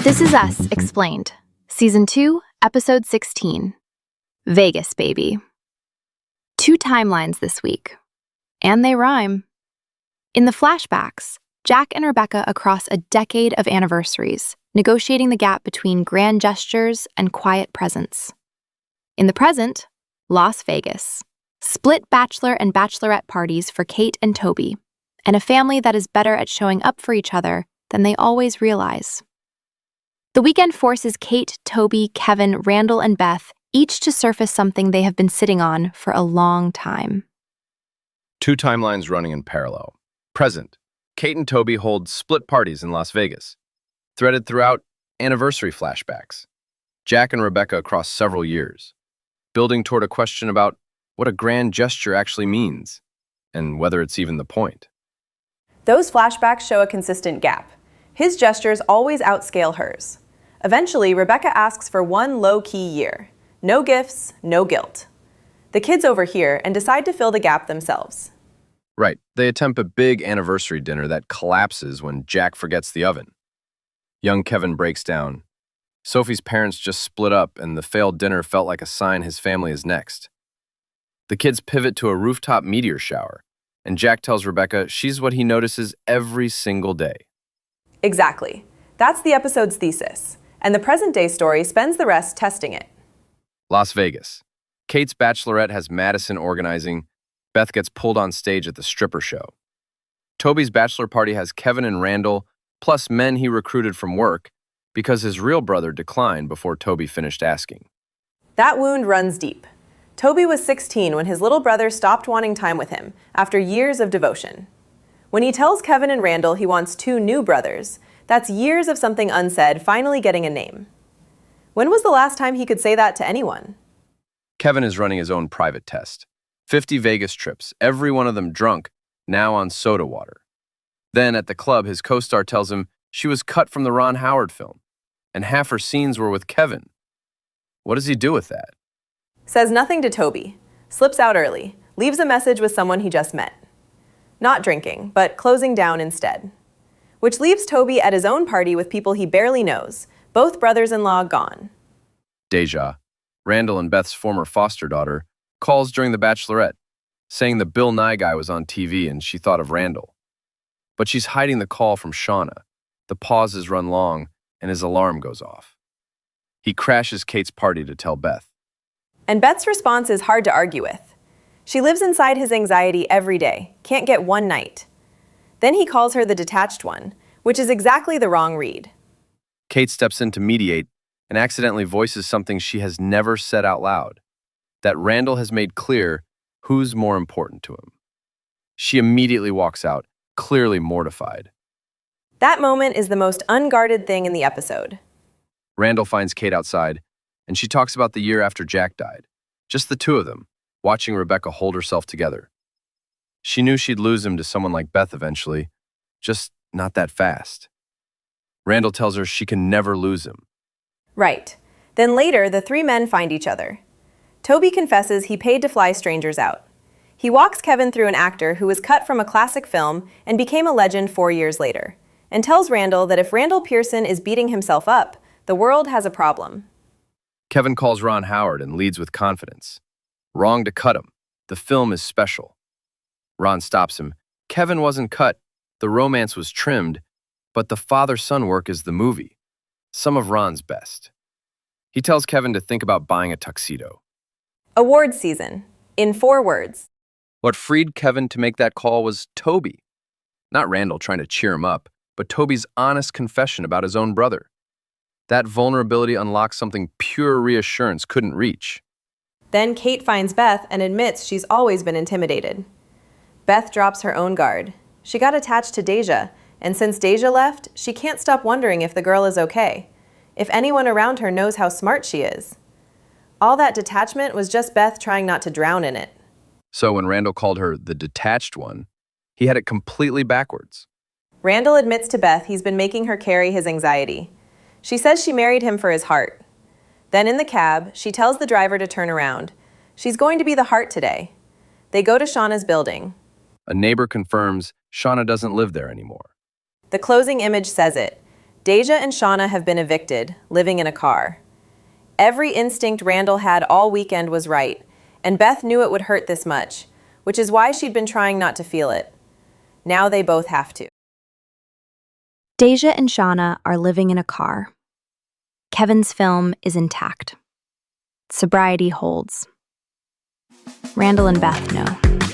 This is Us Explained, Season 2, Episode 16, Vegas Baby. 2 timelines this week, and they rhyme. In the flashbacks, Jack and Rebecca across a decade of anniversaries, negotiating the gap between grand gestures and quiet presence. In the present, Las Vegas, split bachelor and bachelorette parties for Kate and Toby, and a family that is better at showing up for each other than they always realize. The weekend forces Kate, Toby, Kevin, Randall, and Beth each to surface something they have been sitting on for a long time. 2 timelines running in parallel. Present. Kate and Toby hold split parties in Las Vegas. Threaded throughout, anniversary flashbacks. Jack and Rebecca across several years. Building toward a question about what a grand gesture actually means, and whether it's even the point. Those flashbacks show a consistent gap. His gestures always outscale hers. Eventually, Rebecca asks for one low-key year. No gifts, no guilt. The kids overhear and decide to fill the gap themselves. Right, they attempt a big anniversary dinner that collapses when Jack forgets the oven. Young Kevin breaks down. Sophie's parents just split up, and the failed dinner felt like a sign his family is next. The kids pivot to a rooftop meteor shower, and Jack tells Rebecca she's what he notices every single day. Exactly. That's the episode's thesis, and the present-day story spends the rest testing it. Las Vegas. Kate's bachelorette has Madison organizing. Beth gets pulled on stage at the stripper show. Toby's bachelor party has Kevin and Randall, plus men he recruited from work, because his real brother declined before Toby finished asking. That wound runs deep. Toby was 16 when his little brother stopped wanting time with him after years of devotion. When he tells Kevin and Randall he wants 2 new brothers, that's years of something unsaid finally getting a name. When was the last time he could say that to anyone? Kevin is running his own private test. 50 Vegas trips, every one of them drunk, now on soda water. Then at the club, his co-star tells him she was cut from the Ron Howard film, and half her scenes were with Kevin. What does he do with that? Says nothing to Toby, slips out early, leaves a message with someone he just met. Not drinking, but closing down instead. Which leaves Toby at his own party with people he barely knows, both brothers-in-law gone. Deja, Randall and Beth's former foster daughter, calls during the Bachelorette, saying the Bill Nye guy was on TV and she thought of Randall. But she's hiding the call from Shauna. The pauses run long, and his alarm goes off. He crashes Kate's party to tell Beth. And Beth's response is hard to argue with. She lives inside his anxiety every day, can't get one night. Then he calls her the detached one, which is exactly the wrong read. Kate steps in to mediate and accidentally voices something she has never said out loud, that Randall has made clear who's more important to him. She immediately walks out, clearly mortified. That moment is the most unguarded thing in the episode. Randall finds Kate outside, and she talks about the year after Jack died, just the 2 of them, watching Rebecca hold herself together. She knew she'd lose him to someone like Beth eventually, just not that fast. Randall tells her she can never lose him. Right. Then later, the 3 men find each other. Toby confesses he paid to fly strangers out. He walks Kevin through an actor who was cut from a classic film and became a legend 4 years later, and tells Randall that if Randall Pearson is beating himself up, the world has a problem. Kevin calls Ron Howard and leads with confidence. Wrong to cut him. The film is special. Ron stops him. Kevin wasn't cut. The romance was trimmed, but the father-son work is the movie. Some of Ron's best. He tells Kevin to think about buying a tuxedo. Awards season. In 4 words. What freed Kevin to make that call was Toby. Not Randall trying to cheer him up, but Toby's honest confession about his own brother. That vulnerability unlocks something pure reassurance couldn't reach. Then Kate finds Beth and admits she's always been intimidated. Beth drops her own guard. She got attached to Deja, and since Deja left, she can't stop wondering if the girl is okay, if anyone around her knows how smart she is. All that detachment was just Beth trying not to drown in it. So when Randall called her the detached one, he had it completely backwards. Randall admits to Beth he's been making her carry his anxiety. She says she married him for his heart. Then in the cab, she tells the driver to turn around. She's going to be the heart today. They go to Shauna's building. A neighbor confirms Shauna doesn't live there anymore. The closing image says it. Deja and Shauna have been evicted, living in a car. Every instinct Randall had all weekend was right, and Beth knew it would hurt this much, which is why she'd been trying not to feel it. Now they both have to. Deja and Shauna are living in a car. Kevin's film is intact. Sobriety holds. Randall and Beth know.